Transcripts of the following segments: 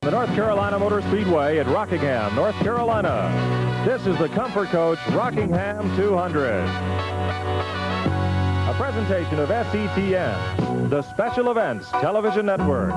The North Carolina Motor Speedway at Rockingham, North Carolina. This is the Komfort Koach Rockingham 200. A presentation of SETN, the Special Events Television Network.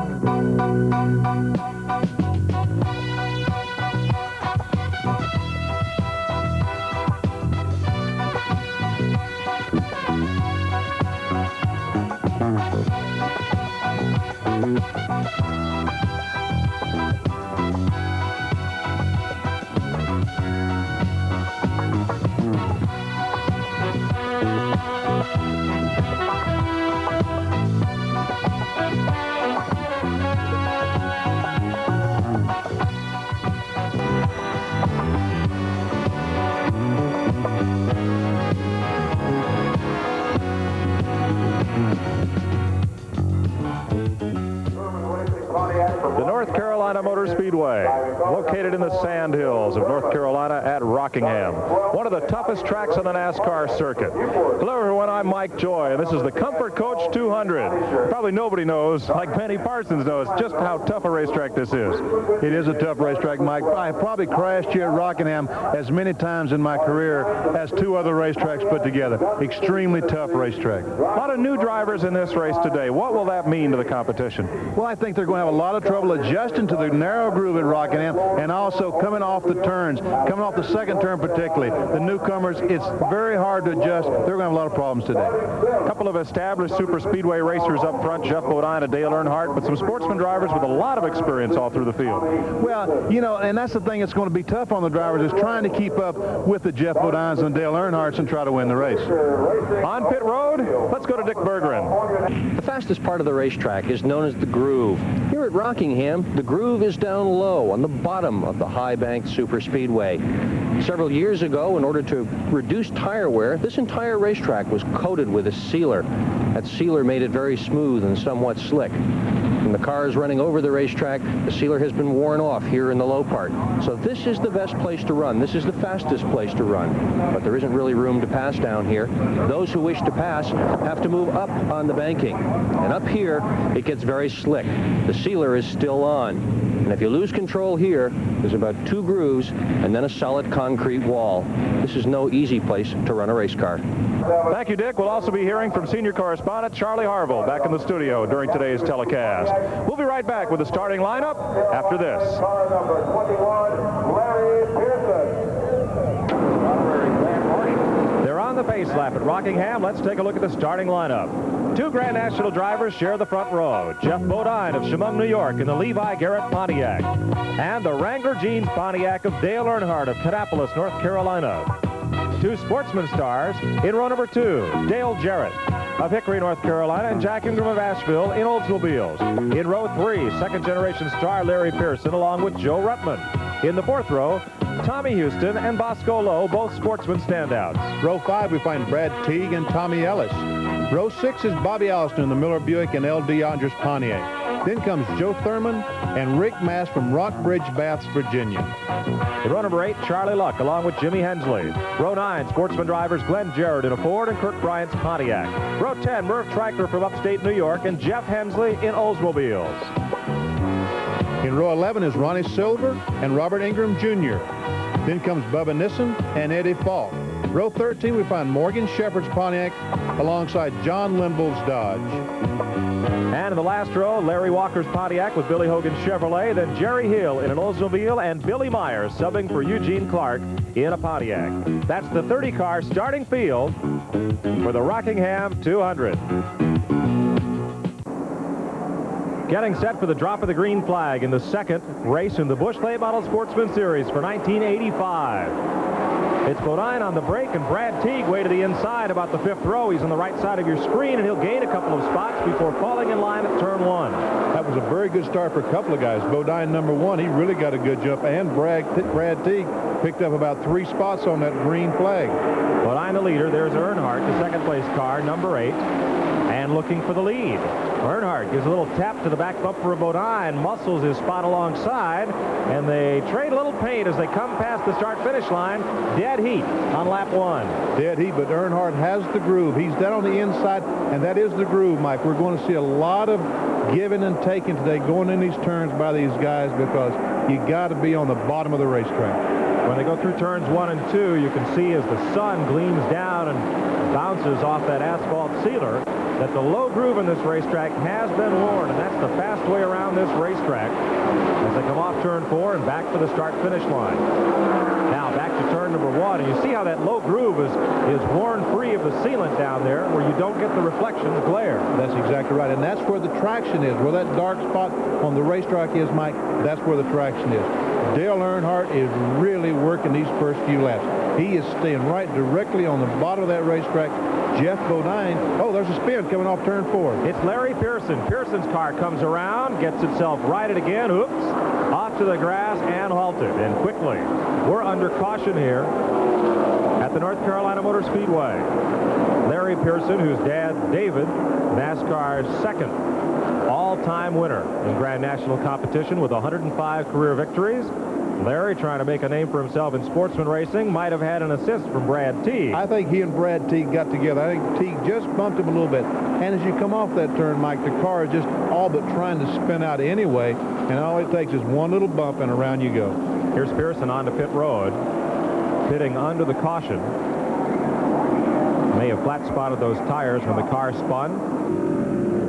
The North Carolina Motor Speedway, located in the sand hills of North Carolina at Rockingham, one of the toughest tracks on the NASCAR circuit. Hello everyone, I'm Mike Joy, and this is the Komfort Koach 200. Probably nobody knows, like Benny Parsons knows, just how tough a racetrack this is. It is a tough racetrack, Mike. I probably crashed here at Rockingham as many times in my career as two other racetracks put together. Extremely tough racetrack. A lot of new drivers in this race today. What will that mean to the competition? Well, I think they're going to have a lot of trouble adjusting to the narrow groove at Rockingham and also coming off the turns, coming off the second turn particularly. The newcomers, it's very hard to adjust. They're going to have a lot of problems today. A couple of established super speedway racers up front, Jeff Bodine and Dale Earnhardt, but some sportsman drivers with a lot of experience all through the field. Well, you know, and that's the thing that's going to be tough on the drivers is trying to keep up with the Jeff Bodines and Dale Earnhardts and try to win the race. On pit road, let's go to Dick Bergeron. The fastest part of the racetrack is known as the groove. Here at Rockingham, the groove is down low on the bottom of the high-banked super speedway. Several years ago, in order to reduce tire wear, this entire racetrack was coated with a sealer. That sealer made it very smooth and somewhat slick. When the cars running over the racetrack, the sealer has been worn off here in the low part. So this is the best place to run. This is the fastest place to run. But there isn't really room to pass down here. Those who wish to pass have to move up on the banking. And up here, it gets very slick. The sealer is still on. And if you lose control here, there's about 2 grooves and then a solid concrete wall. This is no easy place to run a race car. Thank you, Dick. We'll also be hearing from senior correspondent Charlie Harville back in the studio during today's telecast. We'll be right back with the starting lineup after this. Car number 21, Larry Pearson. They're on the pace lap at Rockingham. Let's take a look at the starting lineup. 2 Grand National drivers share the front row. Jeff Bodine of Chemung, New York in the Levi Garrett Pontiac. And the Wrangler Jeans Pontiac of Dale Earnhardt of Kannapolis, North Carolina. 2 Sportsman stars in row number 2, Dale Jarrett of Hickory, North Carolina, and Jack Ingram of Asheville in Oldsmobiles. In row 3, second-generation star Larry Pearson along with Joe Ruttman. In the 4th row, Tommy Houston and Bosco Lowe, both Sportsman standouts. Row 5, we find Brad Teague and Tommy Ellis. Row 6 is Bobby Allison in the Miller Buick and L.D. Andres Pontiac. Then comes Joe Thurman and Rick Mass from Rockbridge, Baths, Virginia. In row number 8, Charlie Luck along with Jimmy Hensley. Row 9, Sportsman drivers Glenn Jarrett in a Ford and Kirk Bryant's Pontiac. Row 10, Murph Treichler from upstate New York and Jeff Hensley in Oldsmobiles. In row 11 is Ronnie Silver and Robert Ingram Jr. Then comes Bubba Nissen and Eddie Falk. Row 13, we find Morgan Shepherd's Pontiac alongside John Limball's Dodge. And in the last row, Larry Walker's Pontiac with Billy Hogan's Chevrolet, then Jerry Hill in an Oldsmobile, and Billy Myers subbing for Eugene Clark in a Pontiac. That's the 30-car starting field for the Rockingham 200. Getting set for the drop of the green flag in the second race in the Busch Late Model Sportsman Series for 1985. It's Bodine on the brake, and Brad Teague way to the inside about the 5th row. He's on the right side of your screen, and he'll gain a couple of spots before falling in line at turn 1. That was a very good start for a couple of guys. Bodine, number 1, he really got a good jump, and Brad Teague picked up about 3 spots on that green flag. Bodine the leader. There's Earnhardt, the second-place car, number 8. And Bodine looking for the lead. Earnhardt gives a little tap to the back bumper of Bodine, muscles his spot alongside, and they trade a little paint as they come past the start-finish line. Dead heat on lap 1. Dead heat, but Earnhardt has the groove. He's down on the inside, and that is the groove, Mike. We're going to see a lot of giving and taking today going in these turns by these guys because you got to be on the bottom of the racetrack. When they go through turns 1 and 2, you can see as the sun gleams down and bounces off that asphalt sealer that the low groove in this racetrack has been worn, and that's the fast way around this racetrack as they come off turn 4 and back to the start-finish line. Now back to turn number 1, and you see how that low groove is worn free of the sealant down there where you don't get the reflections glare. That's exactly right, and that's where the traction is. Where that dark spot on the racetrack is, Mike, that's where the traction is. Dale Earnhardt is really working these first few laps. He is staying right directly on the bottom of that racetrack. Jeff Bodine, oh, there's a spin coming off turn 4. It's Larry Pearson. Pearson's car comes around, gets itself righted again, oops, off to the grass and halted. And quickly, we're under caution here at the North Carolina Motor Speedway. Larry Pearson, whose dad, David, NASCAR's second all-time winner in Grand National competition with 105 career victories. Larry, trying to make a name for himself in sportsman racing, might have had an assist from Brad Teague. I think he and Brad Teague got together. I think Teague just bumped him a little bit. And as you come off that turn, Mike, the car is just all but trying to spin out anyway. And all it takes is one little bump and around you go. Here's Pearson onto pit road, pitting under the caution. May have flat spotted those tires when the car spun.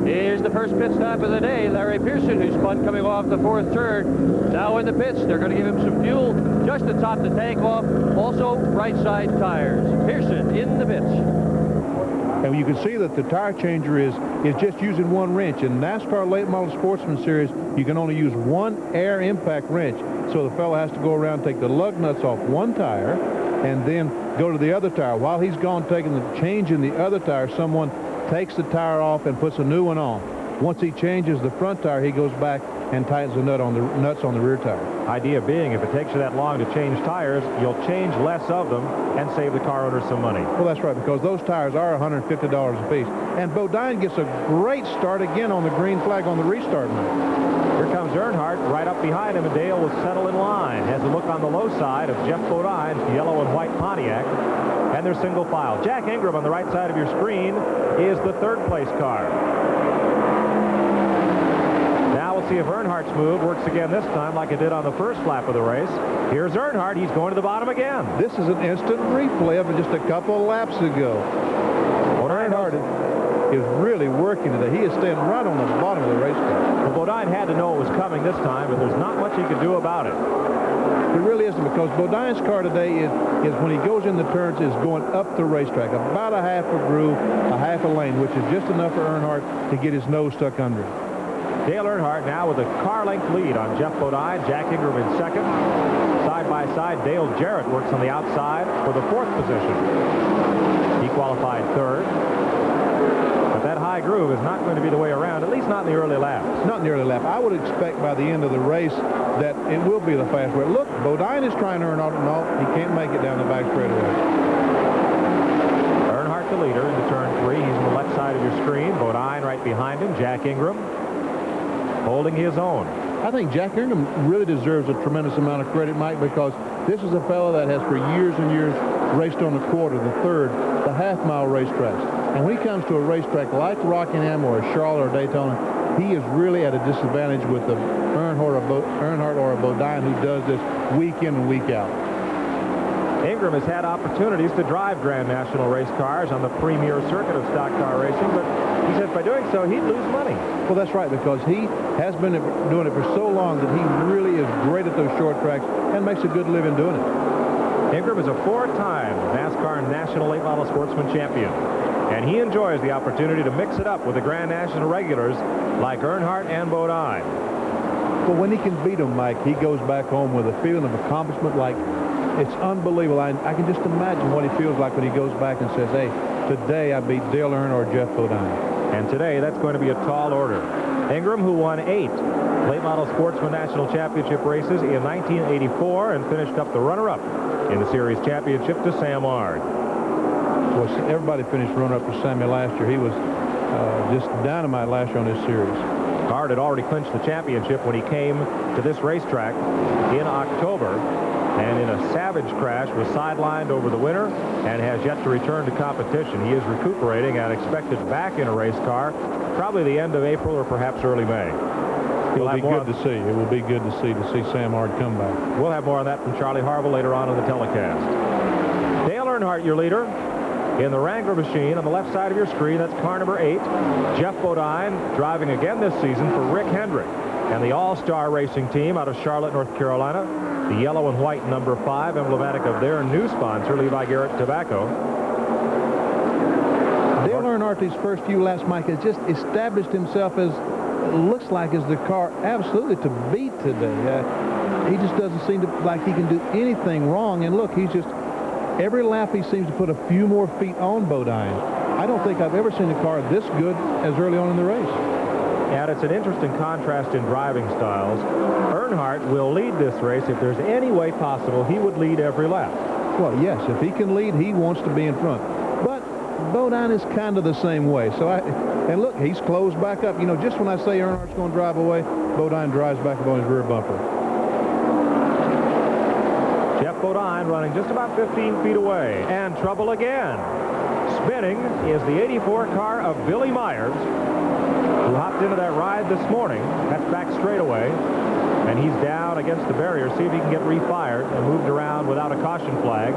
Here's the first pit stop of the day. Larry Pearson, who spun coming off the 4th turn, now in the pits. They're going to give him some fuel just to top the tank off. Also, right side tires. Pearson in the pits. And you can see that the tire changer is just using one wrench. In NASCAR Late Model Sportsman Series, you can only use one air impact wrench. So the fellow has to go around, take the lug nuts off one tire, and then go to the other tire. While he's gone changing the other tire, someone takes the tire off and puts a new one on. Once he changes the front tire, he goes back and tightens the nuts on the rear tire. Idea being, if it takes you that long to change tires, you'll change less of them and save the car owner some money. Well, that's right, because those tires are $150 a piece. And Bodine gets a great start again on the green flag on the restart now. Here comes Earnhardt right up behind him, and Dale will settle in line. Has a look on the low side of Jeff Bodine's yellow and white Pontiac. And they're single file. Jack Ingram on the right side of your screen is the 3rd place car. Now we'll see if Earnhardt's move works again this time like it did on the first lap of the race. Here's Earnhardt. He's going to the bottom again. This is an instant replay of just a couple of laps ago. Earnhardt is really working today. He is staying right on the bottom of the racetrack. Well, Bodine had to know it was coming this time, but there's not much he could do about it. It really isn't, because Bodine's car today is when he goes in the turns is going up the racetrack, about a half a groove, a half a lane, which is just enough for Earnhardt to get his nose stuck under it. Dale Earnhardt now with a car-length lead on Jeff Bodine. Jack Ingram in 2nd. Side by side, Dale Jarrett works on the outside for the 4th position. He qualified 3rd. But that high groove is not going to be the way around, at least not in the early laps. Not in the early lap. I would expect by the end of the race that it will be the fast way. Look, Bodine is trying to Earnhardt, no, he can't make it down the back straightaway. Earnhardt the leader into turn 3. He's on the left side of your screen. Bodine right behind him. Jack Ingram holding his own. I think Jack Ingram really deserves a tremendous amount of credit, Mike, because this is a fellow that has for years and years raced on the quarter, the 3rd, the half-mile racetracks. And when he comes to a racetrack like Rockingham or Charlotte or Daytona, he is really at a disadvantage with the Earnhardt or a Bodine who does this week in and week out. Ingram has had opportunities to drive Grand National race cars on the premier circuit of stock car racing, but he said by doing so, he'd lose money. Well, that's right, because he has been doing it for so long that he really is great at those short tracks and makes a good living doing it. Ingram is a 4-time NASCAR National Late Model Sportsman champion, and he enjoys the opportunity to mix it up with the Grand National regulars like Earnhardt and Bodine. Well, when he can beat them, Mike, he goes back home with a feeling of accomplishment like it's unbelievable. I can just imagine what he feels like when he goes back and says, hey, today I beat Dale Earnhardt or Jeff Bodine. And today, that's going to be a tall order. Ingram, who won 8 Late Model Sportsman National Championship races in 1984 and finished up the runner-up in the series championship to Sam Ard. Well, everybody finished runner-up for Sammy last year. He was just dynamite last year on this series. Hart had already clinched the championship when he came to this racetrack in October, and in a savage crash was sidelined over the winter and has yet to return to competition. He is recuperating and expected back in a race car probably the end of April or perhaps early May. It will be good to see. It will be good to see Sam Hart come back. We'll have more on that from Charlie Harville later on in the telecast. Dale Earnhardt, your leader. In the Wrangler machine on the left side of your screen, that's car number 8. Jeff Bodine driving again this season for Rick Hendrick and the All-Star Racing Team out of Charlotte, North Carolina. The yellow and white number 5, emblematic of their new sponsor, Levi Garrett Tobacco. Dale Earnhardt, these first few laps, Mike, has just established himself as, looks like, as the car absolutely to beat today. He just doesn't seem to like he can do anything wrong. And look, he's just, every lap he seems to put a few more feet on Bodine. I don't think I've ever seen a car this good as early on in the race. And it's an interesting contrast in driving styles. Earnhardt will lead this race. If there's any way possible, he would lead every lap. Well, yes, if he can lead, he wants to be in front. But Bodine is kind of the same way. And look, he's closed back up. You know, just when I say Earnhardt's going to drive away, Bodine drives back up on his rear bumper. Jeff Bodine running just about 15 feet away. And trouble again. Spinning is the 84 car of Billy Myers, who hopped into that ride this morning. That's back straightaway. And he's down against the barrier. See if he can get refired and moved around without a caution flag.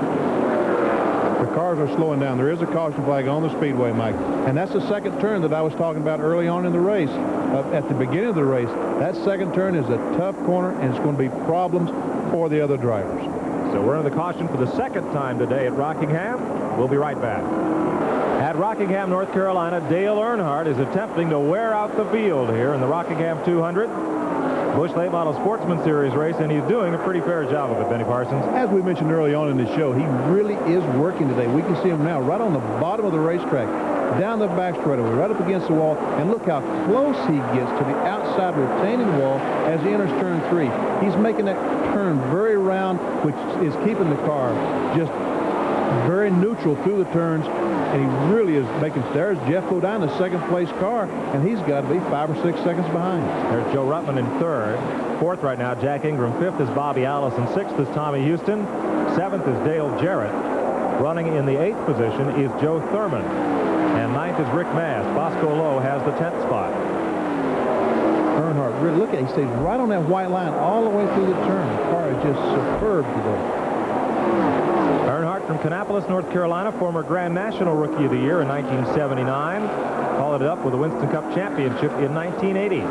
The cars are slowing down. There is a caution flag on the Speedway, Mike. And that's the second turn that I was talking about early on in the race. At the beginning of the race, that second turn is a tough corner, and it's going to be problems for the other drivers. So we're in the caution for the second time today at Rockingham. We'll be right back. At Rockingham, North Carolina, Dale Earnhardt is attempting to wear out the field here in the Rockingham 200. Busch Late Model Sportsman Series race, and he's doing a pretty fair job of it, Benny Parsons. As we mentioned early on in the show, he really is working today. We can see him now right on the bottom of the racetrack, down the back straightaway, right up against the wall, and look how close he gets to the outside retaining wall as he enters turn 3. He's making that turn very round, which is keeping the car just very neutral through the turns, and he really is making. There's Jeff Bodine, the second-place car, and he's got to be 5 or 6 seconds behind. There's Joe Ruttman in third. Fourth right now, Jack Ingram. Fifth is Bobby Allison. Sixth is Tommy Houston. Seventh is Dale Jarrett. Running in the 8th position is Joe Thurman. And 9th is Rick Mast. Bosco Lowe has the 10th spot. Earnhardt, really, look at it. He stays right on that white line all the way through the turn. The car is just superb today. Earnhardt from Kannapolis, North Carolina, former Grand National Rookie of the Year in 1979. Followed it up with the Winston Cup Championship in 1980.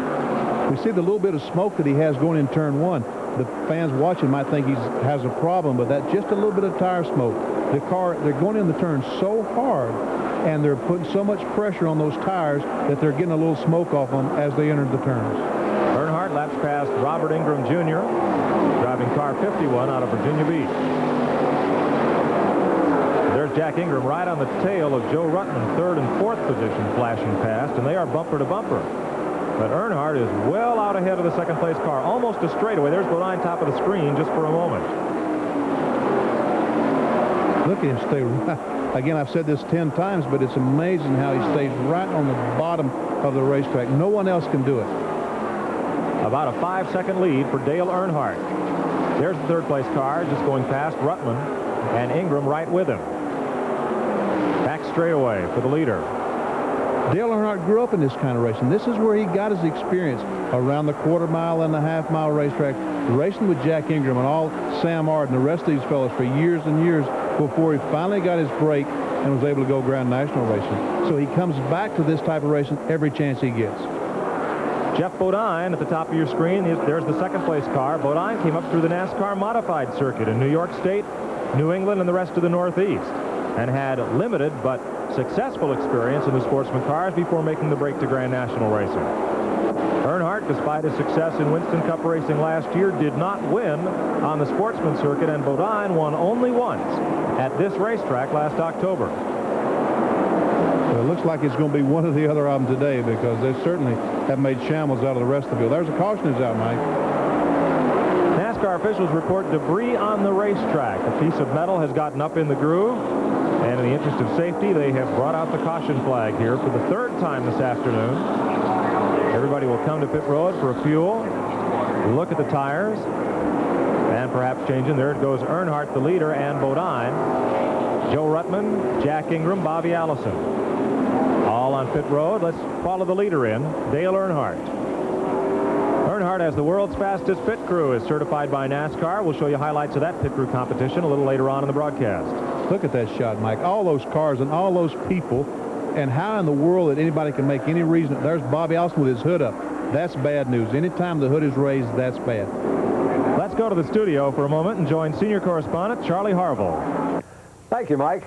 We see the little bit of smoke that he has going in turn 1. The fans watching might think he has a problem, but that's just a little bit of tire smoke. The car, they're going in the turn so hard, and they're putting so much pressure on those tires that they're getting a little smoke off them as they enter the turns. Earnhardt laps past Robert Ingram Jr., driving car 51 out of Virginia Beach. There's Jack Ingram right on the tail of Joe Ruttman, 3rd and 4th position, flashing past, and they are bumper to bumper. But Earnhardt is well out ahead of the second-place car, almost a straightaway. There's Bodine, top of the screen, just for a moment. Look at him stay right. Again, I've said this 10 times, but it's amazing how he stays right on the bottom of the racetrack. No one else can do it. About a 5-second lead for Dale Earnhardt. There's the 3rd-place car, just going past Ruttman, and Ingram right with him. Back straightaway for the leader. Dale Earnhardt grew up in this kind of racing. This is where he got his experience around the quarter-mile and the half-mile racetrack, racing with Jack Ingram and all Sam Hart and the rest of these fellows for years and years before he finally got his break and was able to go Grand National racing. So he comes back to this type of racing every chance he gets. Jeff Bodine at the top of your screen. There's the 2nd-place car. Bodine came up through the NASCAR Modified Circuit in New York State, New England, and the rest of the Northeast, and had limited but successful experience in the Sportsman cars before making the break to Grand National racing. Earnhardt, despite his success in Winston Cup racing last year, did not win on the Sportsman circuit, and Bodine won only once at this racetrack last October. Well, it looks like it's going to be one or the other of them today, because they certainly have made shambles out of the rest of the field. There's a caution is out, Mike. NASCAR officials report debris on the racetrack. A piece of metal has gotten up in the groove and in the interest of safety, they have brought out the caution flag here for the third time this afternoon. Everybody will come to pit road for a fuel, look at the tires, and perhaps change in. There it goes Earnhardt, the leader, and Bodine. Joe Ruttman, Jack Ingram, Bobby Allison. All on pit road. Let's follow the leader in, Dale Earnhardt. Earnhardt, as the world's fastest pit crew, is certified by NASCAR. We'll show you highlights of that pit crew competition a little later on in the broadcast. Look at that shot, Mike. All those cars and all those people, and how in the world that anybody can make any reason. There's Bobby Allison with his hood up. That's bad news. Anytime the hood is raised, that's bad. Let's go to the studio for a moment and join senior correspondent Charlie Harville. Thank you, Mike.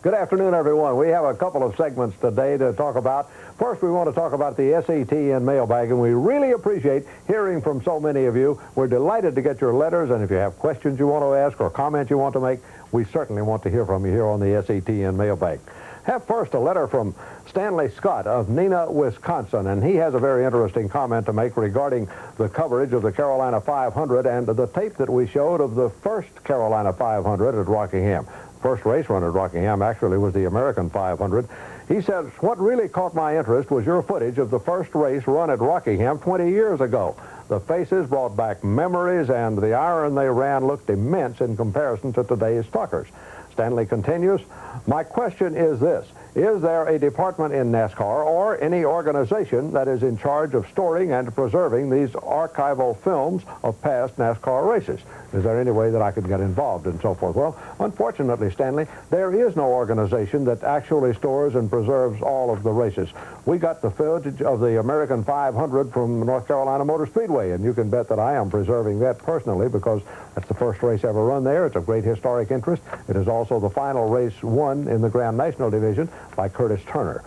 Good afternoon, everyone. We have a couple of segments today to talk about. First, we want to talk about the SETN mailbag, and we really appreciate hearing from so many of you. We're delighted to get your letters, and if you have questions you want to ask or comments you want to make, we certainly want to hear from you here on the SETN mailbag. Have first a letter from Stanley Scott of Neenah, Wisconsin, and he has a very interesting comment to make regarding the coverage of the Carolina 500 and the tape that we showed of the first Carolina 500 at Rockingham. First race run at Rockingham actually was the American 500. He says, what really caught my interest was your footage of the first race run at Rockingham 20 years ago. The faces brought back memories, and the iron they ran looked immense in comparison to today's talkers. Stanley continues, my question is this. Is there a department in NASCAR or any organization that is in charge of storing and preserving these archival films of past NASCAR races? Is there any way that I could get involved and so forth? Well, unfortunately, Stanley, there is no organization that actually stores and preserves all of the races. We got the footage of the American 500 from North Carolina Motor Speedway, and you can bet that I am preserving that personally because that's the first race ever run there. It's of great historic interest. It is also the final race won in the Grand National Division by Curtis Turner.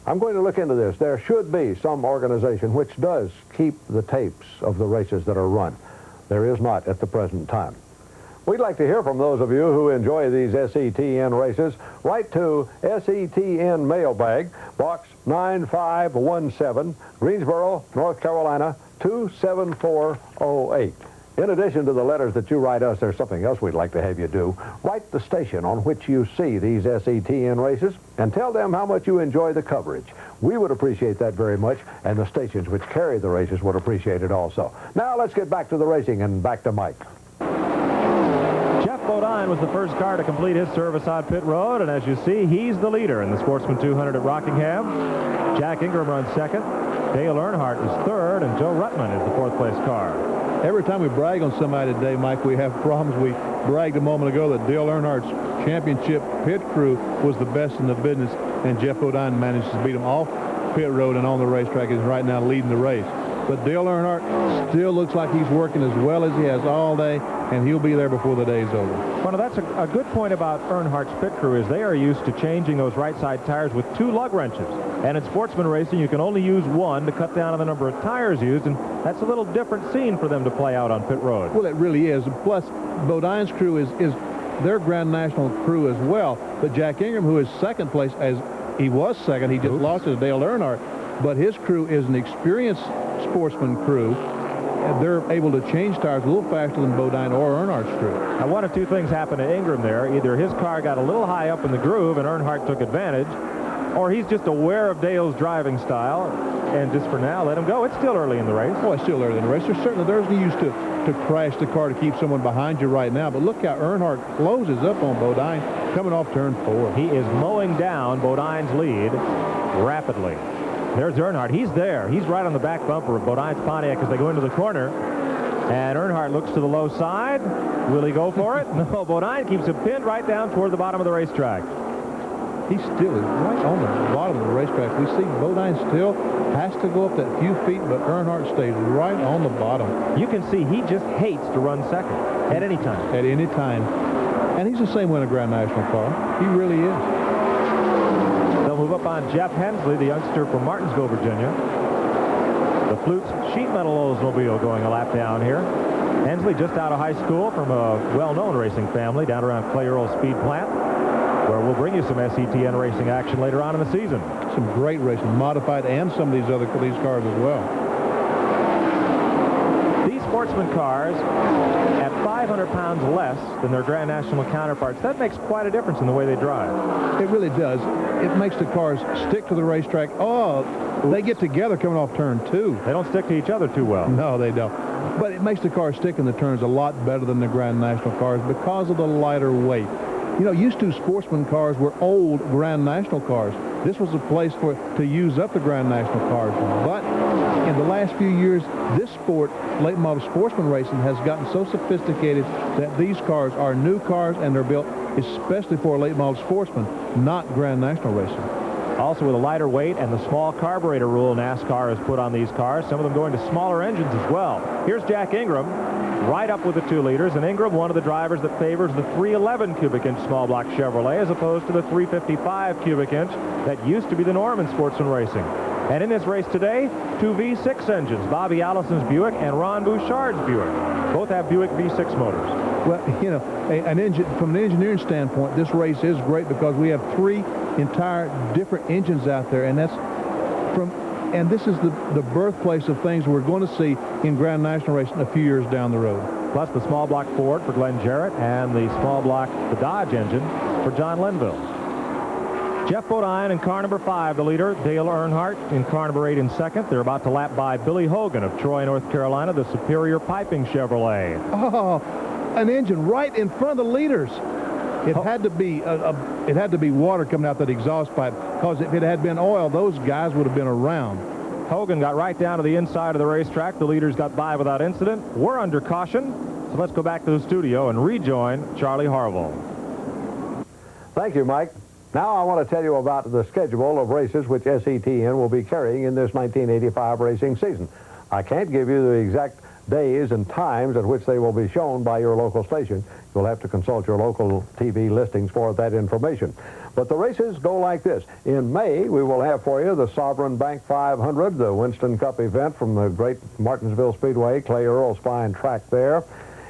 I'm going to look into this. There should be some organization which does keep the tapes of the races that are run. There is not at the present time. We'd like to hear from those of you who enjoy these SETN races. Write to SETN Mailbag, Box 9517, Greensboro, North Carolina, 27408. In addition to the letters that you write us, there's something else we'd like to have you do. Write the station on which you see these SETN races and tell them how much you enjoy the coverage. We would appreciate that very much, and the stations which carry the races would appreciate it also. Now let's get back to the racing and back to Mike. Jeff Bodine was the first car to complete his service on pit road, and as you see, he's the leader in the Sportsman 200 at Rockingham. Jack Ingram runs second. Dale Earnhardt is third, and Joe Ruttman is the fourth-place car. Every time we brag on somebody today, Mike, we have problems. We bragged a moment ago that Dale Earnhardt's championship pit crew was the best in the business, and Jeff Bodine managed to beat them off pit road and on the racetrack, is right now leading the race. But Dale Earnhardt still looks like he's working as well as he has all day, and he'll be there before the day's over. Well, that's a good point about Earnhardt's pit crew is they are used to changing those right side tires with 2 lug wrenches. And in sportsman racing, you can only use 1 to cut down on the number of tires used, and that's a little different scene for them to play out on pit road. Well, it really is. Plus, Bodine's crew is their Grand National crew as well. But Jack Ingram, who is second place, as he was second, he just lost to Dale Earnhardt. But his crew is an experienced sportsman crew. They're able to change tires a little faster than Bodine or Earnhardt's crew. Now, one of 2 things happened to Ingram there. Either his car got a little high up in the groove and Earnhardt took advantage, or he's just aware of Dale's driving style and just for now let him go. It's still early in the race. Oh, it's still early in the race. There's no use to crash the car to keep someone behind you right now. But look how Earnhardt closes up on Bodine coming off turn 4. He is mowing down Bodine's lead rapidly. There's Earnhardt. He's there. He's right on the back bumper of Bodine's Pontiac as they go into the corner. And Earnhardt looks to the low side. Will he go for it? No, Bodine keeps him pinned right down toward the bottom of the racetrack. He still is right on the bottom of the racetrack. We see Bodine still has to go up that few feet, but Earnhardt stays right on the bottom. You can see he just hates to run second at any time. At any time. And he's the same way in a Grand National car. He really is. They'll move up on Jeff Hensley, the youngster from Martinsville, Virginia. The Flutes sheet metal Oldsmobile going a lap down here. Hensley just out of high school from a well-known racing family down around Clay Earl Speed Plant, where we'll bring you some SETN racing action later on in the season. Some great racing, modified and some of these cars as well. These Sportsman cars at 500 pounds less than their Grand National counterparts. That makes quite a difference in the way they drive. It really does. It makes the cars stick to the racetrack. Oh, they get together coming off turn 2. They don't stick to each other too well. No, they don't. But it makes the cars stick in the turns a lot better than the Grand National cars because of the lighter weight. You know, used to Sportsman cars were old Grand National cars. This was a place to use up the Grand National cars. But in the last few years, this sport, late model Sportsman racing, has gotten so sophisticated that these cars are new cars and they're built especially for late model Sportsman, not Grand National racing. Also, with a lighter weight and the small carburetor rule NASCAR has put on these cars, some of them going to smaller engines as well. Here's Jack Ingram, right up with the 2 liters, and Ingram, one of the drivers that favors the 311 cubic inch small block Chevrolet as opposed to the 355 cubic inch that used to be the norm in sportsman racing. And in this race today, 2 V6 engines, Bobby Allison's Buick and Ron Bouchard's Buick. Both have Buick V6 motors. Well, you know, from an engineering standpoint, this race is great because we have 3 entire different engines out there, and and this is the birthplace of things we're going to see in Grand National racing a few years down the road. Plus the small block Ford for Glenn Jarrett and the small block, the Dodge engine for John Linville. Jeff Bodine in car number 5, the leader. Dale Earnhardt in car number 8 in second. They're about to lap by Billy Hogan of Troy, North Carolina, the Superior Piping Chevrolet. Oh, an engine right in front of the leaders. It had to be water coming out that exhaust pipe, because if it had been oil, those guys would have been around. Hogan got right down to the inside of the racetrack. The leaders got by without incident. We're under caution, so let's go back to the studio and rejoin Charlie Harville. Thank you, Mike. Now I want to tell you about the schedule of races which SETN will be carrying in this 1985 racing season. I can't give you the exact days and times at which they will be shown by your local station. You'll have to consult your local TV listings for that information. But the races go like this. In May, we will have for you the Sovereign Bank 500, the Winston Cup event from the great Martinsville Speedway, Clay Earl Spine track there.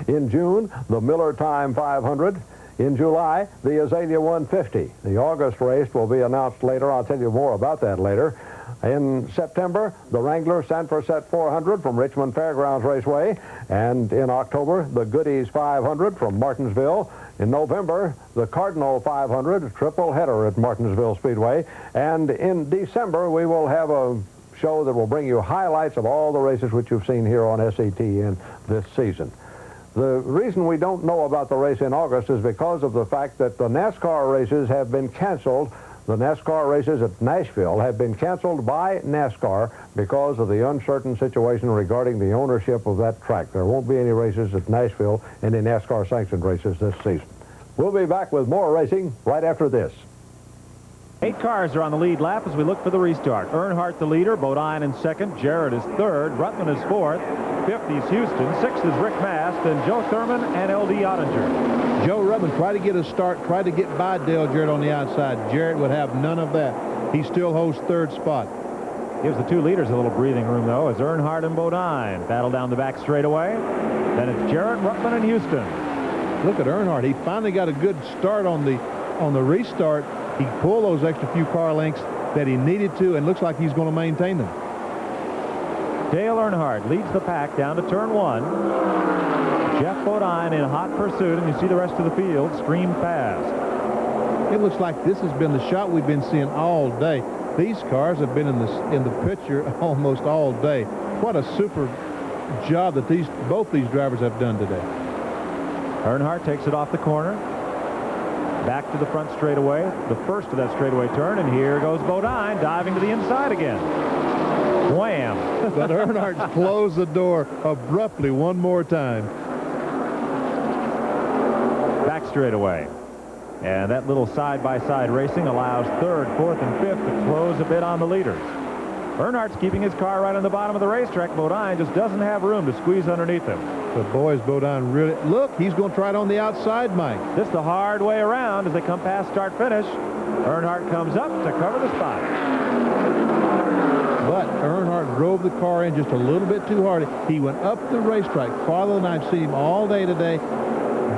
In June, the Miller Time 500. In July, the Azalea 150. The August race will be announced later. I'll tell you more about that later. In September, the Wrangler Sanford 400 from Richmond Fairgrounds Raceway. And in October, the Goodies 500 from Martinsville. In November, the Cardinal 500, triple header at Martinsville Speedway. And in December, we will have a show that will bring you highlights of all the races which you've seen here on SETN this season. The reason we don't know about the race in August is because of the fact that the NASCAR races have been canceled. The NASCAR races at Nashville have been canceled by NASCAR because of the uncertain situation regarding the ownership of that track. There won't be any races at Nashville, any NASCAR sanctioned races this season. We'll be back with more racing right after this. 8 cars are on the lead lap as we look for the restart. Earnhardt the leader, Bodine in second, Jarrett is third, Ruttman is fourth, 5th is Houston, 6th is Rick Mast, and Joe Thurman and L.D. Ottinger. Joe Ruttman tried to get a start, tried to get by Dale Jarrett on the outside. Jarrett would have none of that. He still holds 3rd spot. Gives the 2 leaders a little breathing room, though, as Earnhardt and Bodine battle down the back straightaway. Then it's Jarrett, Ruttman, and Houston. Look at Earnhardt. He finally got a good start on the restart. He pulled those extra few car lengths that he needed to, and looks like he's going to maintain them. Dale Earnhardt leads the pack down to turn 1. Jeff Bodine in hot pursuit, and you see the rest of the field scream fast. It looks like this has been the shot we've been seeing all day. These cars have been in the picture almost all day. What a super job that both these drivers have done today. Earnhardt takes it off the corner. Back to the front straightaway, the first of that straightaway turn, and here goes Bodine diving to the inside again. Wham! But Earnhardt closed the door abruptly one more time. Back straightaway. And that little side-by-side racing allows 3rd, 4th, and 5th to close a bit on the leaders. Earnhardt's keeping his car right on the bottom of the racetrack. Bodine just doesn't have room to squeeze underneath him. But boys, Bodine really... Look, he's going to try it on the outside, Mike. This is the hard way around as they come past start-finish. Earnhardt comes up to cover the spot. But Earnhardt drove the car in just a little bit too hard. He went up the racetrack farther than I've seen him all day today.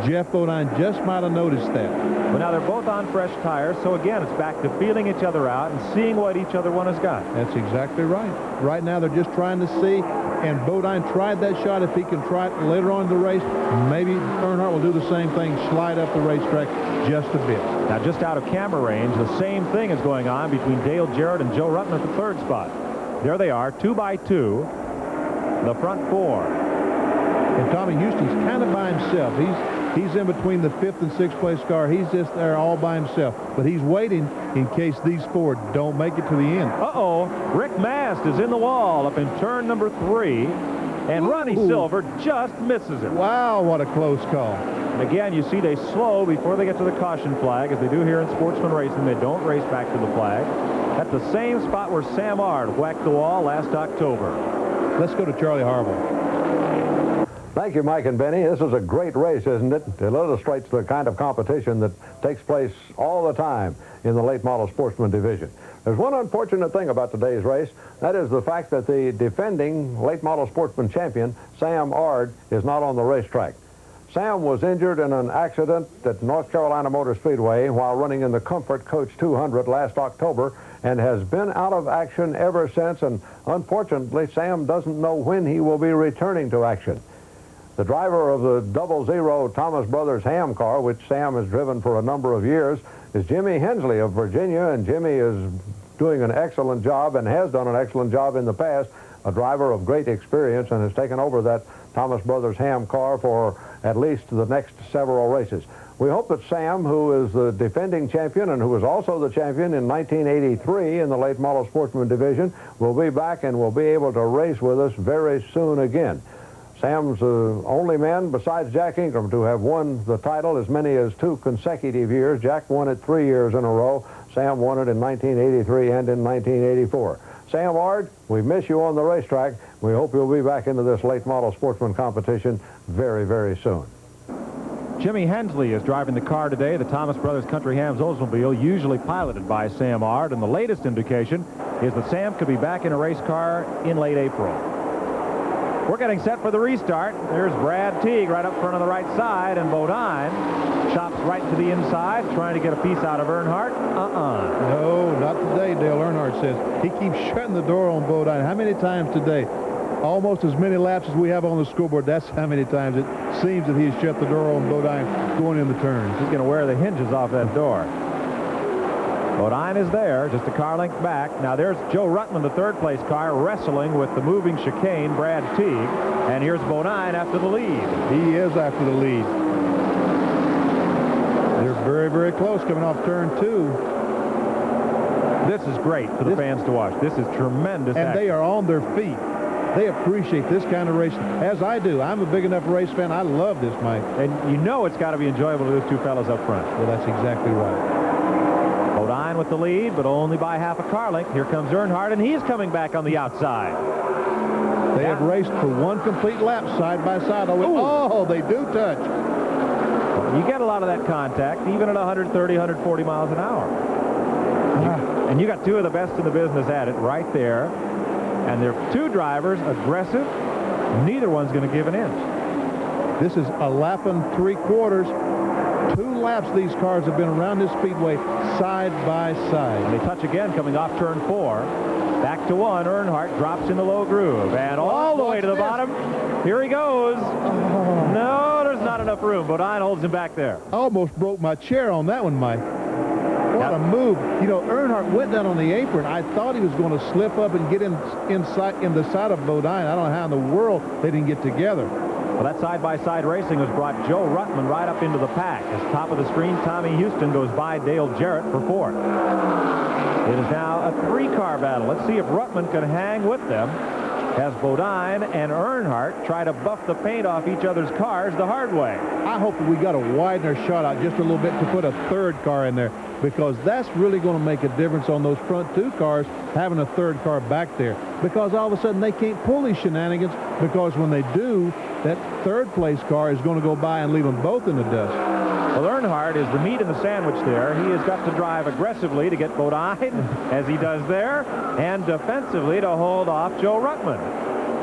Jeff Bodine just might have noticed that. But now they're both on fresh tires, so again, it's back to feeling each other out and seeing what each other one has got. That's exactly right. Right now, they're just trying to see and Bodine tried that shot. If he can try it later on in the race, maybe Earnhardt will do the same thing, slide up the racetrack just a bit. Now, just out of camera range, the same thing is going on between Dale Jarrett and Joe Ruttman at the third spot. There they are, 2 by 2, the front 4. And Tommy Houston's kind of by himself. He's in between the 5th and 6th place car. He's just there all by himself. But he's waiting in case these 4 don't make it to the end. Uh-oh. Rick Mast is in the wall up in turn number 3. And Ronnie Silver just misses it. Wow, what a close call. And again, you see they slow before they get to the caution flag, as they do here in Sportsman racing. They don't race back to the flag. At the same spot where Sam Ard whacked the wall last October. Let's go to Charlie Harville. Thank you, Mike and Benny. This is a great race, isn't it? It illustrates the kind of competition that takes place all the time in the late model sportsman division. There's one unfortunate thing about today's race. That is the fact that the defending late model sportsman champion, Sam Ard, is not on the racetrack. Sam was injured in an accident at North Carolina Motor Speedway while running in the Komfort Koach 200 last October and has been out of action ever since. And unfortunately, Sam doesn't know when he will be returning to action. The driver of the 00 Thomas Brothers Ham car, which Sam has driven for a number of years, is Jimmy Hensley of Virginia, and Jimmy is doing an excellent job and has done an excellent job in the past, a driver of great experience, and has taken over that Thomas Brothers Ham car for at least the next several races. We hope that Sam, who is the defending champion and who was also the champion in 1983 in the late model sportsman division, will be back and will be able to race with us very soon again. Sam's the only man besides Jack Ingram to have won the title as many as 2 consecutive years. Jack won it 3 years in a row. Sam won it in 1983 and in 1984. Sam Ard, we miss you on the racetrack. We hope you'll be back into this late model sportsman competition very, very soon. Jimmy Hensley is driving the car today, the Thomas Brothers Country Hams Oldsmobile, usually piloted by Sam Ard, and the latest indication is that Sam could be back in a race car in late April. We're getting set for the restart. There's Brad Teague right up front on the right side, and Bodine chops right to the inside, trying to get a piece out of Earnhardt. No, not today, Dale Earnhardt says. He keeps shutting the door on Bodine. How many times today? Almost as many laps as we have on the scoreboard. That's how many times it seems that he's shut the door on Bodine going in the turns. He's going to wear the hinges off that door. Bodine is there, just a car length back. Now there's Joe Ruttman, the third place car, wrestling with the moving chicane, Brad Teague. And here's Bodine after the lead. He is after the lead. They're very, very close coming off turn 2. This is great for the fans to watch. This is tremendous And action. they are on their feet. They appreciate this kind of racing, as I do. I'm a big enough race fan. I love this, Mike. And you know it's got to be enjoyable to those 2 fellas up front. Well, that's exactly right. Bodine with the lead, but only by half a car length. Here comes Earnhardt, and he's coming back on the outside. They have raced for 1 complete lap side by side. Oh, they do touch. Well, you get a lot of that contact, even at 130, 140 miles an hour. And you got 2 of the best in the business at it right there. And they're 2 drivers, aggressive. Neither one's going to give an inch. This is a lap and 3/4. 2 laps these cars have been around this speedway side by side. And they touch again coming off turn 4. Back to 1. Earnhardt drops in the low groove. And all the way to the bottom. Here he goes. No, there's not enough room. Bodine holds him back there. I almost broke my chair on that one, Mike. What a move. You know, Earnhardt went down on the apron. I thought he was going to slip up and get in the side of Bodine. I don't know how in the world they didn't get together. Well, that side-by-side racing has brought Joe Ruttman right up into the pack. As top of the screen, Tommy Houston goes by Dale Jarrett for 4th. It is now a 3-car battle. Let's see if Ruttman can hang with them as Bodine and Earnhardt try to buff the paint off each other's cars the hard way. I hope that we got to widen our shot out just a little bit to put a 3rd car in there, because that's really going to make a difference on those front 2 cars, having a 3rd car back there, because all of a sudden they can't pull these shenanigans, because when they do, that 3rd place car is going to go by and leave them both in the dust. Well, Earnhardt is the meat in the sandwich there. He has got to drive aggressively to get Bodine, as he does there, and defensively to hold off Joe Ruttman.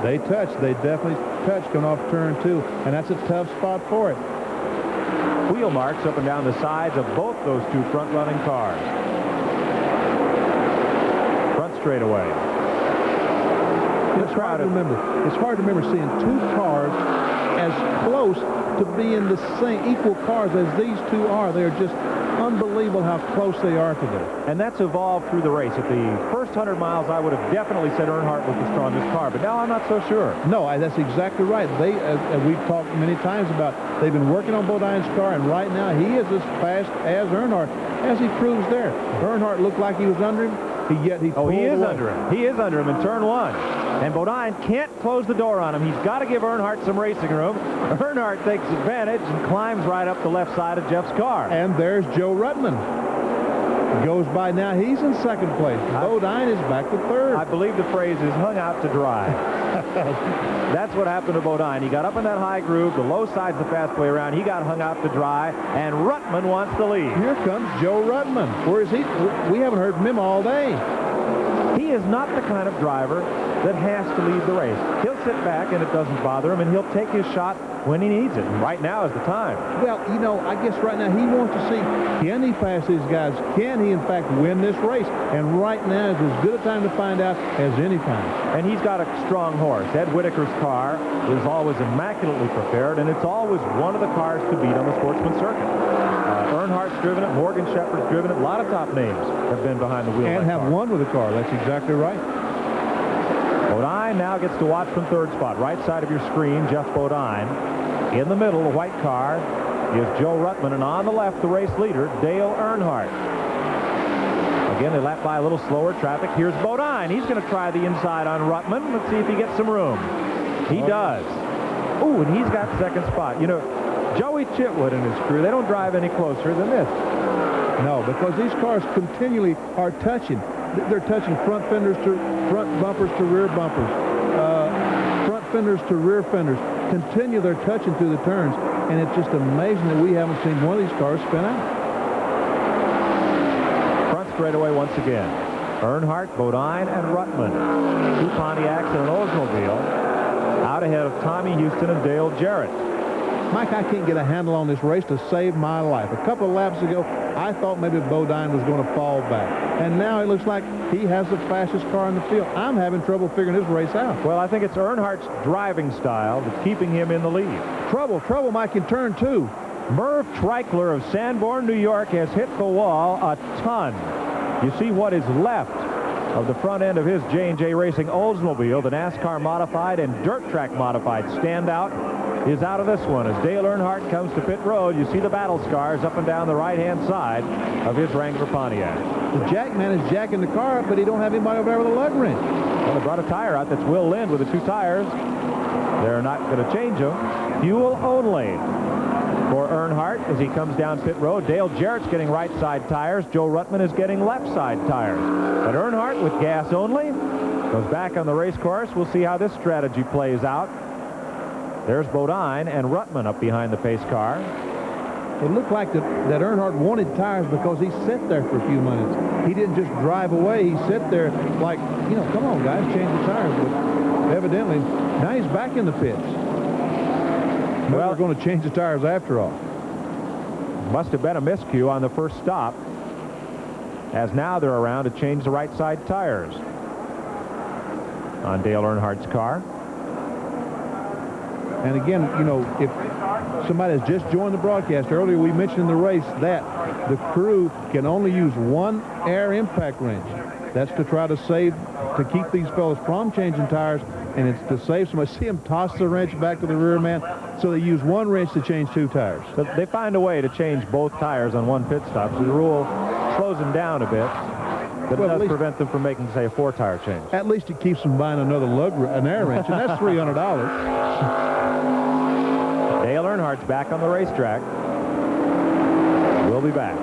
They touch. They definitely touch coming off turn 2, and that's a tough spot for it. Wheel marks up and down the sides of both those 2 front-running cars. Front straightaway. It's hard to remember. It's hard to remember seeing two cars as close to being the same, equal cars as these two are. They're just unbelievable how close they are today. And that's evolved through the race. At the first 100 miles, I would have definitely said Earnhardt was the strongest car, but now I'm not so sure. No, that's exactly right. They, we've talked many times about, they've been working on Bodine's car, and right now he is as fast as Earnhardt, as he proves there. Earnhardt looked like he was under him, yet he pulled he is away. under him. He is under him in turn one. And Bodine can't close the door on him. He's got to give Earnhardt some racing room. Earnhardt takes advantage and climbs right up the left side of Jeff's car. And there's Joe Ruttman. Goes by now. He's in second place. Bodine is back to third. I believe the phrase is hung out to dry. That's what happened to Bodine. He got up in that high groove. The low side's the fast way around. He got hung out to dry, and Ruttman wants the lead. Here comes Joe Ruttman. Where is he? We haven't heard from him all day. He is not the kind of driver that has to lead the race. He'll sit back and it doesn't bother him, and he'll take his shot when he needs it. And right now is the time. Well, you know, I guess right now he wants to see, can he pass these guys? Can he, in fact, win this race? And right now is as good a time to find out as any time. And he's got a strong horse. Ed Whitaker's car is always immaculately prepared, and it's always one of the cars to beat on the Sportsman circuit. Earnhardt's driven it. Morgan Shepherd's driven it. A lot of top names have been behind the wheel. And have won with the car. That's exactly right. Bodine now gets to watch from third spot. Right side of your screen, Jeff Bodine. In the middle, the white car is Joe Ruttman. And on the left, the race leader, Dale Earnhardt. Again, they lap by a little slower traffic. Here's Bodine. He's going to try the inside on Ruttman. Let's see if he gets some room. He does. Ooh, and he's got second spot. You know, Joey Chitwood and his crew, they don't drive any closer than this. No, because these cars continually are touching. They're touching front fenders to front bumpers to rear bumpers, front fenders to rear fenders. Continue their touching through the turns, and it's just amazing that we haven't seen one of these cars spin out. Front straightaway once again. Earnhardt, Bodine, and Ruttman. Two Pontiacs and an Oldsmobile. Out ahead of Tommy Houston and Dale Jarrett. Mike, I can't get a handle on this race to save my life. A couple of laps ago, I thought maybe Bodine was going to fall back. And now it looks like he has the fastest car in the field. I'm having trouble figuring this race out. Well, I think it's Earnhardt's driving style that's keeping him in the lead. Trouble, Mike, in turn two. Merv Treichler of Sanborn, New York, has hit the wall a ton. You see what is left of the front end of his J&J Racing Oldsmobile, the NASCAR modified and dirt track modified standout, is out of this one. As Dale Earnhardt comes to pit road, you see the battle scars up and down the right-hand side of his Wrangler Pontiac. The jack man is jacking the car up, but he don't have anybody over there with a lug wrench. Well, they brought a tire out. That's Will Lind with the two tires. They're not going to change them. Fuel only for Earnhardt as he comes down pit road. Dale Jarrett's getting right side tires. Joe Ruttman is getting left side tires. But Earnhardt with gas only goes back on the race course. We'll see how this strategy plays out. There's Bodine and Ruttman up behind the pace car. It looked like that Earnhardt wanted tires because he sat there for a few minutes. He didn't just drive away. He sat there like, you know, come on, guys, change the tires. But evidently, now he's back in the pits. Well, we're going to change the tires after all. Must have been a miscue on the first stop, as now they're around to change the right side tires on Dale Earnhardt's car. And again, you know, if somebody has just joined the broadcast, earlier we mentioned in the race that the crew can only use one air impact wrench. That's to try to keep these fellas from changing tires, and it's to save somebody. See them toss the wrench back to the rear man, so they use one wrench to change two tires. But they find a way to change both tires on one pit stop, so the rule slows them down a bit, but it does prevent them from making, say, a four-tire change. At least it keeps them buying another an air wrench, and that's $300. Dale Earnhardt's back on the racetrack. We'll be back.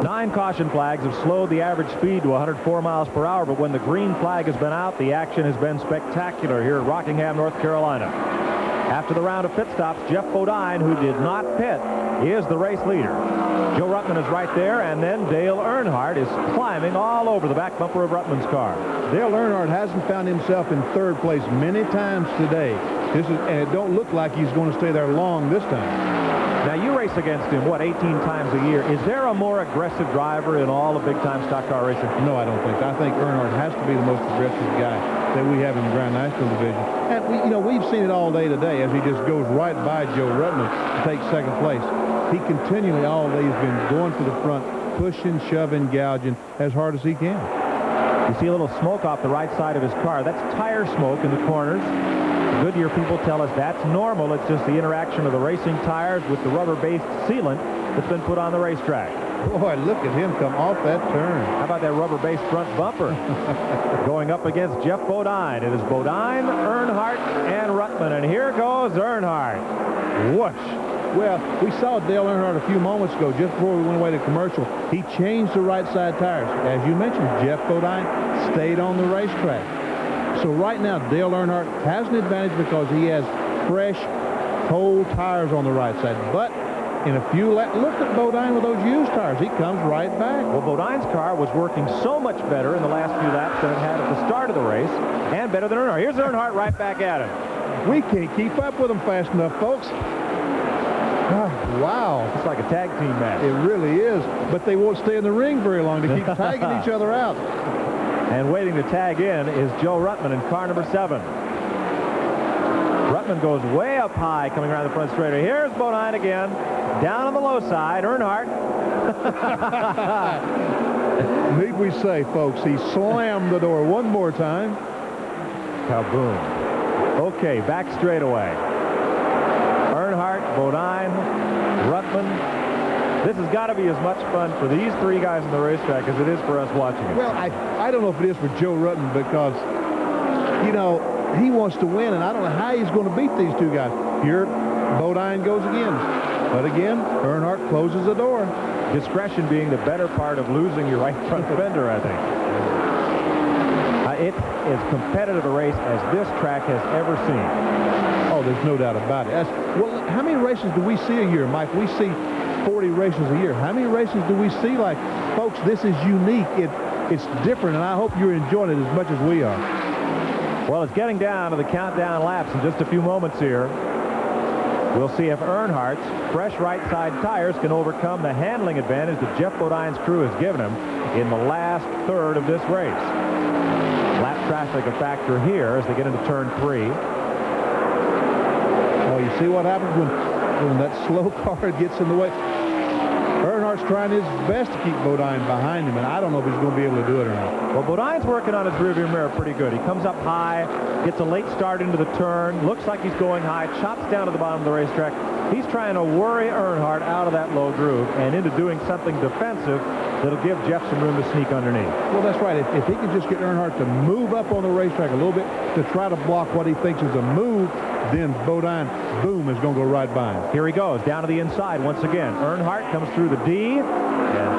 9 caution flags have slowed the average speed to 104 miles per hour, but when the green flag has been out, the action has been spectacular here at Rockingham, North Carolina. After the round of pit stops, Jeff Bodine, who did not pit, is the race leader. Joe Ruttman is right there, and then Dale Earnhardt is climbing all over the back bumper of Ruttman's car. Dale Earnhardt hasn't found himself in third place many times today. And it don't look like he's going to stay there long this time. Now, you race against him, what, 18 times a year. Is there a more aggressive driver in all of big-time stock car racing? No, I don't think so. I think Earnhardt has to be the most aggressive guy that we have in the Grand National division. And, we've seen it all day today as he just goes right by Joe Ruttman to take second place. He continually all day has been going for the front, pushing, shoving, gouging as hard as he can. You see a little smoke off the right side of his car. That's tire smoke in the corners. The Goodyear people tell us that's normal. It's just the interaction of the racing tires with the rubber-based sealant that's been put on the racetrack. Boy, look at him come off that turn. How about that rubber-based front bumper? Going up against Jeff Bodine. It is Bodine, Earnhardt, and Ruttman. And here goes Earnhardt. Whoosh. Well, we saw Dale Earnhardt a few moments ago, just before we went away to commercial. He changed the right side tires. As you mentioned, Jeff Bodine stayed on the racetrack. So right now, Dale Earnhardt has an advantage because he has fresh, cold tires on the right side. But in a few laps, look at Bodine with those used tires. He comes right back. Well, Bodine's car was working so much better in the last few laps than it had at the start of the race, and better than Earnhardt. Here's Earnhardt right back at him. We can't keep up with him fast enough, folks. Wow. It's like a tag team match. It really is. But they won't stay in the ring very long to keep tagging each other out. And waiting to tag in is Joe Ruttman in car number 7. Ruttman goes way up high coming around the front straightaway. Here's Bodine again. Down on the low side, Earnhardt. Need we say, folks, he slammed the door one more time. Kaboom. Okay, back straightaway. Earnhardt, Bodine, Ruttman. This has got to be as much fun for these three guys on the racetrack as it is for us watching it. Well, I don't know if it is for Joe Ruttman because, he wants to win, and I don't know how he's going to beat these two guys. Here, Bodine goes again. But again, Earnhardt closes the door. Discretion being the better part of losing your right front fender, I think. It's as competitive a race as this track has ever seen. Oh, there's no doubt about it. Well, how many races do we see a year, Mike? We see 40 races a year. How many races do we see like, folks, this is unique. It's different, and I hope you're enjoying it as much as we are. Well, it's getting down to the countdown laps in just a few moments here. We'll see if Earnhardt's fresh right side tires can overcome the handling advantage that Jeff Bodine's crew has given him in the last third of this race. Lap traffic a factor here as they get into turn 3. Oh, you see what happens when that slow car gets in the way. Earnhardt's trying his best to keep Bodine behind him, and I don't know if he's going to be able to do it or not. Well, Bodine's working on his rearview mirror pretty good. He comes up high, gets a late start into the turn, looks like he's going high, chops down to the bottom of the racetrack. He's trying to worry Earnhardt out of that low groove and into doing something defensive that'll give Jeff some room to sneak underneath. Well, that's right. If he can just get Earnhardt to move up on the racetrack a little bit to try to block what he thinks is a move, then Bodine, boom, is going to go right by him. Here he goes, down to the inside once again. Earnhardt comes through the D and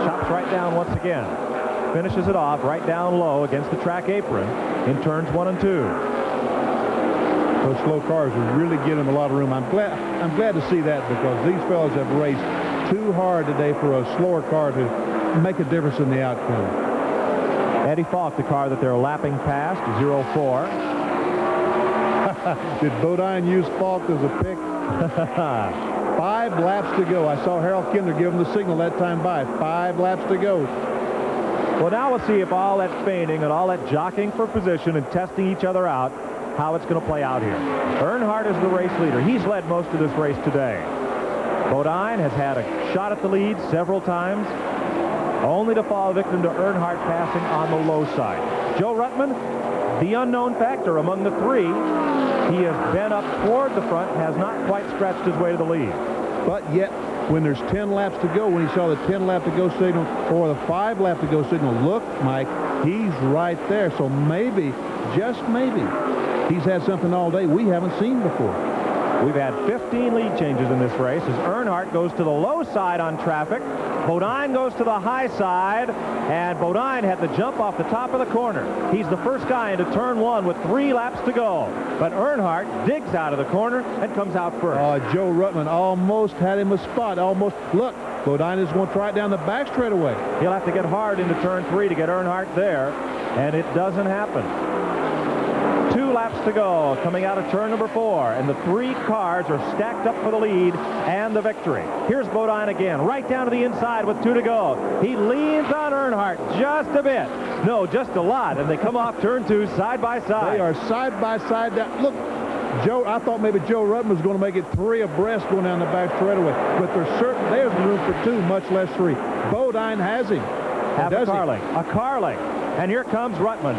chops right down once again. Finishes it off right down low against the track apron in turns 1 and 2. Those slow cars are really giving him a lot of room. I'm glad to see that because these fellas have raced too hard today for a slower car to make a difference in the outcome. Eddie Falk, the car that they're lapping past, 0-4. Did Bodine use Falk as a pick? 5 laps to go. I saw Harold Kinder give him the signal that time by. 5 laps to go. Well, now we'll see if all that feigning and all that jockeying for position and testing each other out, how it's going to play out here. Earnhardt is the race leader. He's led most of this race today. Bodine has had a shot at the lead several times, only to fall victim to Earnhardt passing on the low side. Joe Ruttman, the unknown factor among the three. He has been up toward the front, has not quite scratched his way to the lead. But yet, when there's 10 laps to go, when he saw the 10 lap to go signal or the 5 lap to go signal, look, Mike, he's right there. So maybe, just maybe, he's had something all day we haven't seen before. We've had 15 lead changes in this race as Earnhardt goes to the low side on traffic. Bodine goes to the high side, and Bodine had the jump off the top of the corner. He's the first guy into turn 1 with 3 laps to go. But Earnhardt digs out of the corner and comes out first. Joe Ruttman almost had him a spot. Almost. Look, Bodine is going to try it down the back straightaway. He'll have to get hard into turn 3 to get Earnhardt there, and it doesn't happen. 2 laps laps to go, coming out of turn number 4, and the 3 cars are stacked up for the lead and the victory. Here's Bodine again, right down to the inside with 2 to go. He leans on Earnhardt just a bit. No, just a lot, and they come off turn 2 side by side. They are side by side. Look, Joe, I thought maybe Joe Ruttman was going to make it 3 abreast going down the back straightaway, but there's room for 2, much less 3. Bodine has him. Have a Carling. And here comes Ruttman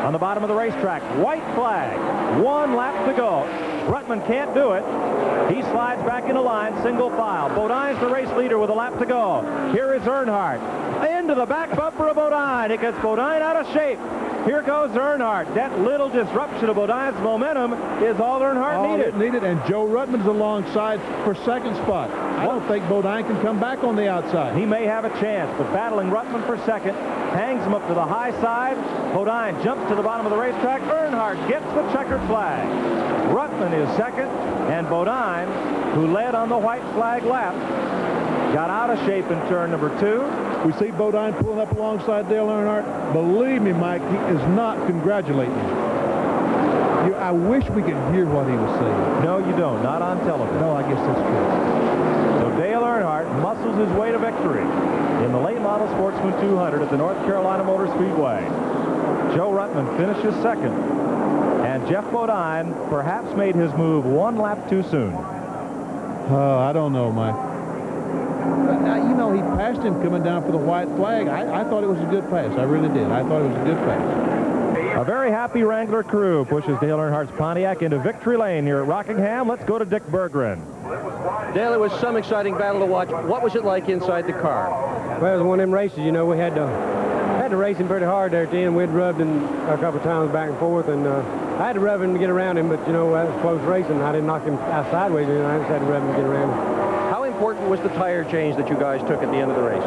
on the bottom of the racetrack. White flag. 1 lap to go. Ruttman can't do it. He slides back into line, single file. Bodine's the race leader with a lap to go. Here is Earnhardt. Into the back bumper of Bodine. It gets Bodine out of shape. Here goes Earnhardt. That little disruption of Bodine's momentum is all Earnhardt needed. And Joe Ruttman's alongside for second spot. I don't think Bodine can come back on the outside. He may have a chance, but battling Ruttman for second, hangs him up to the high side. Bodine jumps to the bottom of the racetrack. Earnhardt gets the checkered flag. Ruttman is second, and Bodine, who led on the white flag lap, got out of shape in turn number 2. We see Bodine pulling up alongside Dale Earnhardt. Believe me, Mike, he is not congratulating you. I wish we could hear what he was saying. No, you don't. Not on television. No, I guess that's true. So Dale Earnhardt muscles his way to victory in the late model Sportsman 200 at the North Carolina Motor Speedway. Joe Ruttman finishes second, and Jeff Bodine perhaps made his move 1 lap too soon. I don't know, Mike. You know, he passed him coming down for the white flag. I thought it was a good pass. I really did. I thought it was a good pass. A very happy Wrangler crew pushes Dale Earnhardt's Pontiac into victory lane here at Rockingham. Let's go to Dick Berggren. Dale, it was some exciting battle to watch. What was it like inside the car? Well, it was one of them races, you know, we had to race him pretty hard there at the end. We'd rubbed him a couple of times back and forth, and I had to rub him to get around him, but, you know, that was close racing. I didn't knock him out sideways, you know, I just had to rub him to get around him. How important was the tire change that you guys took at the end of the race?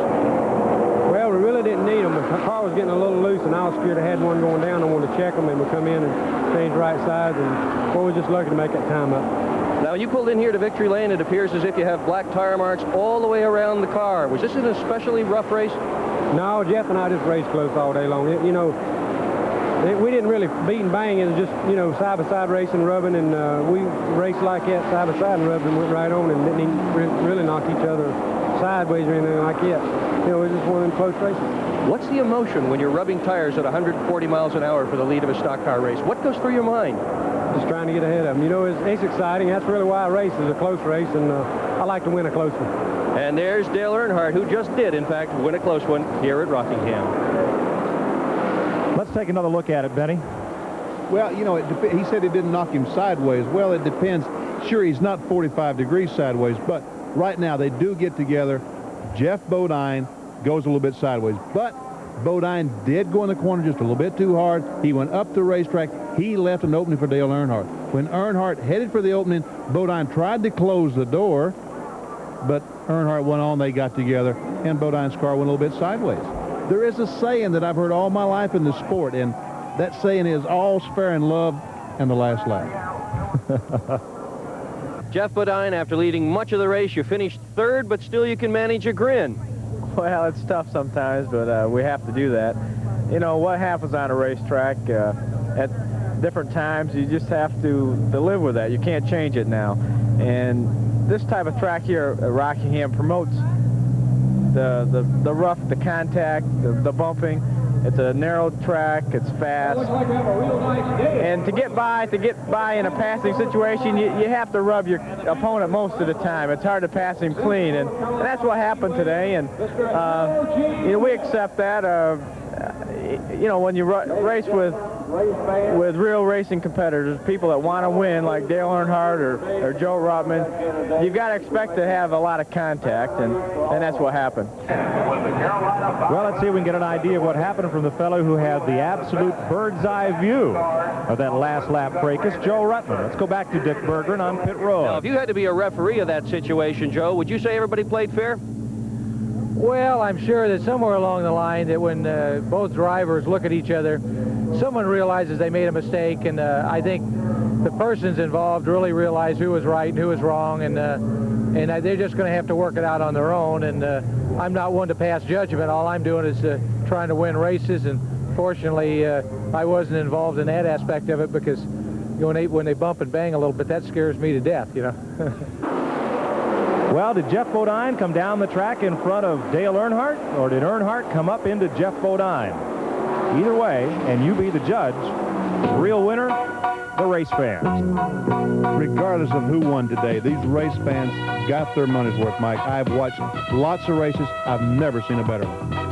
Well, we really didn't need them. The car was getting a little loose, and I was scared I had one going down. I wanted to check them, and we come in and change right sides, and we were just lucky to make that time up. Now, you pulled in here to victory lane. It appears as if you have black tire marks all the way around the car. Was this an especially rough race? No, Jeff and I just raced close all day long. You know, we didn't really beat and bang. It was just, you know, side-by-side racing, rubbing, and we raced like that, side-by-side, and rubbed and went right on, and didn't even really knock each other sideways or anything like that. You know, it was just one of them close races. What's the emotion when you're rubbing tires at 140 miles an hour for the lead of a stock car race? What goes through your mind? Just trying to get ahead of them. You know, it's exciting. That's really why I race, is a close race, and I like to win a close one. And there's Dale Earnhardt, who just did, in fact, win a close one here at Rockingham. Let's take another look at it, Benny. Well, you know, he said he didn't knock him sideways. Well, it depends. Sure, he's not 45 degrees sideways, but right now they do get together. Jeff Bodine goes a little bit sideways, but Bodine did go in the corner just a little bit too hard. He went up the racetrack. He left an opening for Dale Earnhardt. When Earnhardt headed for the opening, Bodine tried to close the door, but Earnhardt went on. They got together, and Bodine's car went a little bit sideways. There is a saying that I've heard all my life in the sport, and that saying is all's fair in love and the last lap. Jeff Bodine, after leading much of the race, you finished third, but still you can manage a grin. Well, it's tough sometimes, but we have to do that. You know, what happens on a racetrack at different times, you just have to live with that. You can't change it now. And this type of track here at Rockingham promotes the rough, the contact, the bumping. It's a narrow track, it's fast. And to get by in a passing situation, you have to rub your opponent most of the time. It's hard to pass him clean, and that's what happened today. And you know, we accept that. You know, when you race with real racing competitors, people that want to win, like Dale Earnhardt or Joe Ruttman, you've got to expect to have a lot of contact, and that's what happened. Well, let's see if we can get an idea of what happened from the fellow who had the absolute bird's-eye view of that last lap fracas, Joe Ruttman. Let's go back to Dick Berggren on pit road. Now, if you had to be a referee of that situation, Joe, would you say everybody played fair? Well, I'm sure that somewhere along the line that when both drivers look at each other, someone realizes they made a mistake, and I think the persons involved really realize who was right and who was wrong, and they're just going to have to work it out on their own. And I'm not one to pass judgment. All I'm doing is trying to win races and Unfortunately, I wasn't involved in that aspect of it because when they bump and bang a little bit, that scares me to death, you know. Well, did Jeff Bodine come down the track in front of Dale Earnhardt, or did Earnhardt come up into Jeff Bodine? Either way, and you be the judge, the real winner, the race fans. Regardless of who won today, these race fans got their money's worth, Mike. I've watched lots of races. I've never seen a better one.